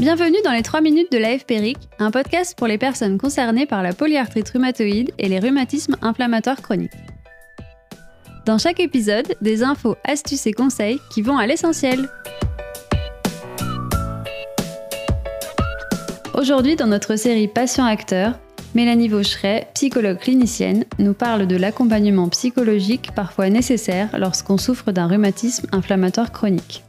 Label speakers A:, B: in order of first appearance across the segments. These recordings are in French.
A: Bienvenue dans les 3 minutes de l'AFPRIC, un podcast pour les personnes concernées par la polyarthrite rhumatoïde et les rhumatismes inflammatoires chroniques. Dans chaque épisode, des infos, astuces et conseils qui vont à l'essentiel. Aujourd'hui, dans notre série Patient-Acteur, Mélanie Vaucheret, psychologue clinicienne, nous parle de l'accompagnement psychologique parfois nécessaire lorsqu'on souffre d'un rhumatisme inflammatoire chronique.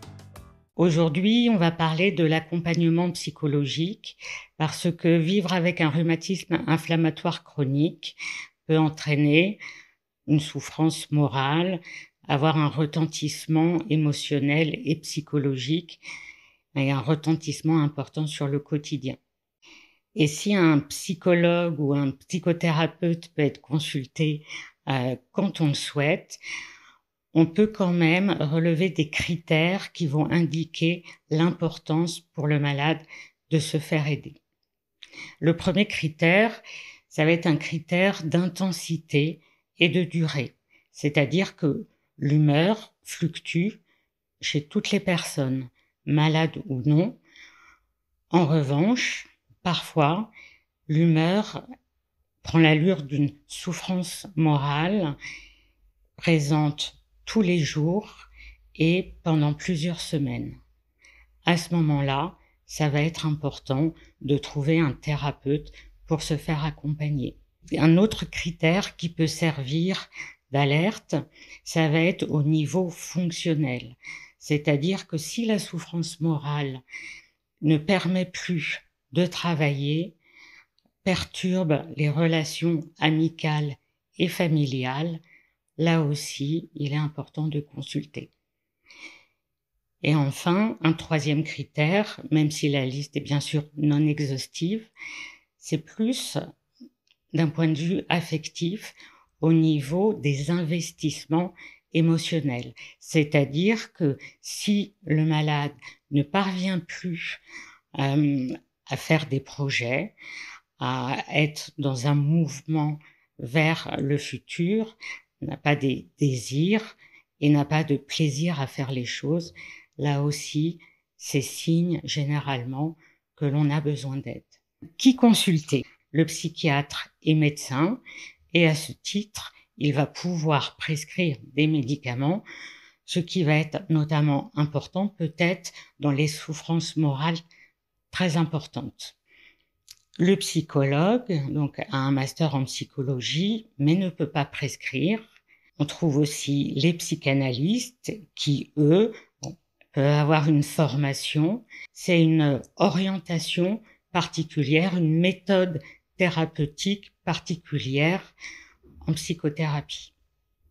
B: Aujourd'hui, on va parler de l'accompagnement psychologique parce que vivre avec un rhumatisme inflammatoire chronique peut entraîner une souffrance morale, avoir un retentissement émotionnel et psychologique et un retentissement important sur le quotidien. Et si un psychologue ou un psychothérapeute peut être consulté quand on le souhaite, on peut quand même relever des critères qui vont indiquer l'importance pour le malade de se faire aider. Le premier critère, ça va être un critère d'intensité et de durée. C'est-à-dire que l'humeur fluctue chez toutes les personnes, malades ou non. En revanche, parfois, l'humeur prend l'allure d'une souffrance morale présente tous les jours et pendant plusieurs semaines. À ce moment-là, ça va être important de trouver un thérapeute pour se faire accompagner. Un autre critère qui peut servir d'alerte, ça va être au niveau fonctionnel. C'est-à-dire que si la souffrance morale ne permet plus de travailler, perturbe les relations amicales et familiales, là aussi, il est important de consulter. Et enfin, un troisième critère, même si la liste est bien sûr non exhaustive, c'est plus d'un point de vue affectif au niveau des investissements émotionnels. C'est-à-dire que si le malade ne parvient plus à faire des projets, à être dans un mouvement vers le futur, n'a pas des désirs et n'a pas de plaisir à faire les choses, là aussi, c'est signe généralement que l'on a besoin d'aide. Qui consulter? Le psychiatre est médecin et à ce titre, il va pouvoir prescrire des médicaments, ce qui va être notamment important peut-être dans les souffrances morales très importantes. Le psychologue, donc, a un master en psychologie, mais ne peut pas prescrire. On trouve aussi les psychanalystes qui, eux, peuvent avoir une formation. C'est une orientation particulière, une méthode thérapeutique particulière en psychothérapie.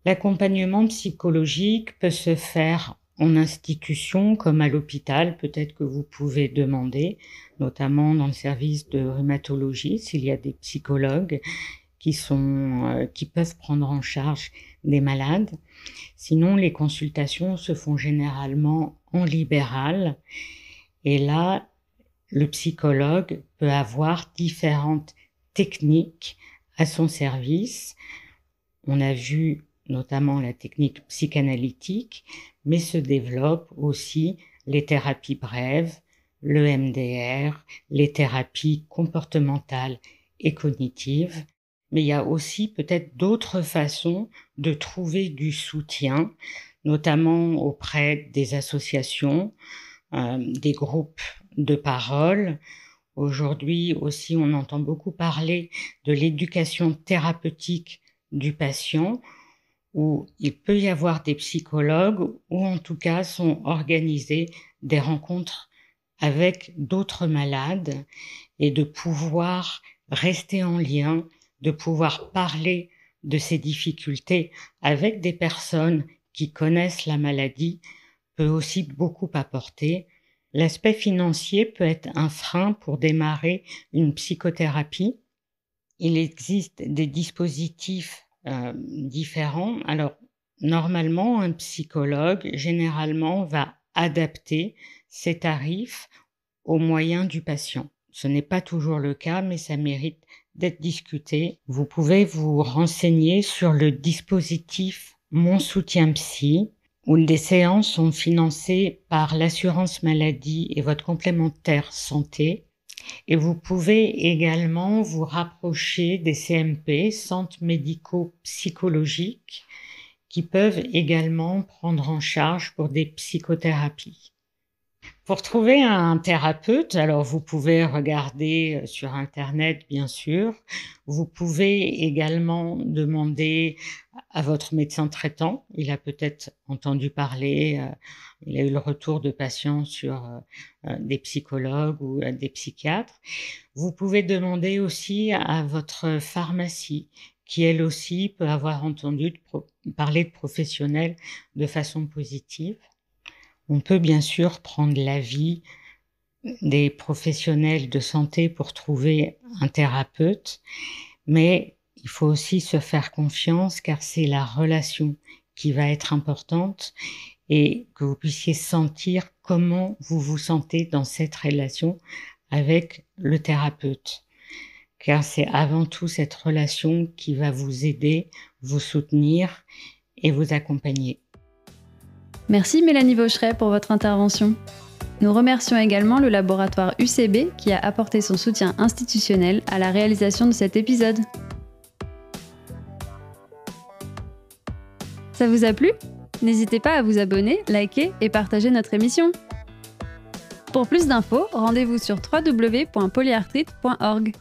B: L'accompagnement psychologique peut se faire en institution comme à l'hôpital, peut-être que vous pouvez demander, notamment dans le service de rhumatologie, s'il y a des psychologues qui peuvent prendre en charge des malades. Sinon, les consultations se font généralement en libéral. Et là, le psychologue peut avoir différentes techniques à son service. On a vu notamment la technique psychanalytique, mais se développent aussi les thérapies brèves, le MDR, les thérapies comportementales et cognitives. Mais il y a aussi peut-être d'autres façons de trouver du soutien, notamment auprès des associations, des groupes de parole. Aujourd'hui aussi, on entend beaucoup parler de l'éducation thérapeutique du patient, où il peut y avoir des psychologues ou en tout cas sont organisées des rencontres avec d'autres malades et de pouvoir rester en lien, de pouvoir parler de ces difficultés avec des personnes qui connaissent la maladie peut aussi beaucoup apporter. L'aspect financier peut être un frein pour démarrer une psychothérapie. Il existe des dispositifs différents. Alors, normalement, un psychologue, généralement, va adapter ses tarifs aux moyens du patient. Ce n'est pas toujours le cas, mais ça mérite d'être discuté. Vous pouvez vous renseigner sur le dispositif Mon Soutien Psy, où des séances sont financées par l'assurance maladie et votre complémentaire santé. Et vous pouvez également vous rapprocher des CMP, centres médico-psychologiques, qui peuvent également prendre en charge pour des psychothérapies. Pour trouver un thérapeute, alors vous pouvez regarder sur Internet, bien sûr. Vous pouvez également demander à votre médecin traitant. Il a peut-être entendu parler, il a eu le retour de patients sur des psychologues ou des psychiatres. Vous pouvez demander aussi à votre pharmacie, qui elle aussi peut avoir entendu parler de professionnels de façon positive. On peut bien sûr prendre l'avis des professionnels de santé pour trouver un thérapeute, mais il faut aussi se faire confiance car c'est la relation qui va être importante et que vous puissiez sentir comment vous vous sentez dans cette relation avec le thérapeute. Car c'est avant tout cette relation qui va vous aider, vous soutenir et vous accompagner.
A: Merci Mélanie Vaucheret pour votre intervention. Nous remercions également le laboratoire UCB qui a apporté son soutien institutionnel à la réalisation de cet épisode. Ça vous a plu ? N'hésitez pas à vous abonner, liker et partager notre émission. Pour plus d'infos, rendez-vous sur www.polyarthrite.org.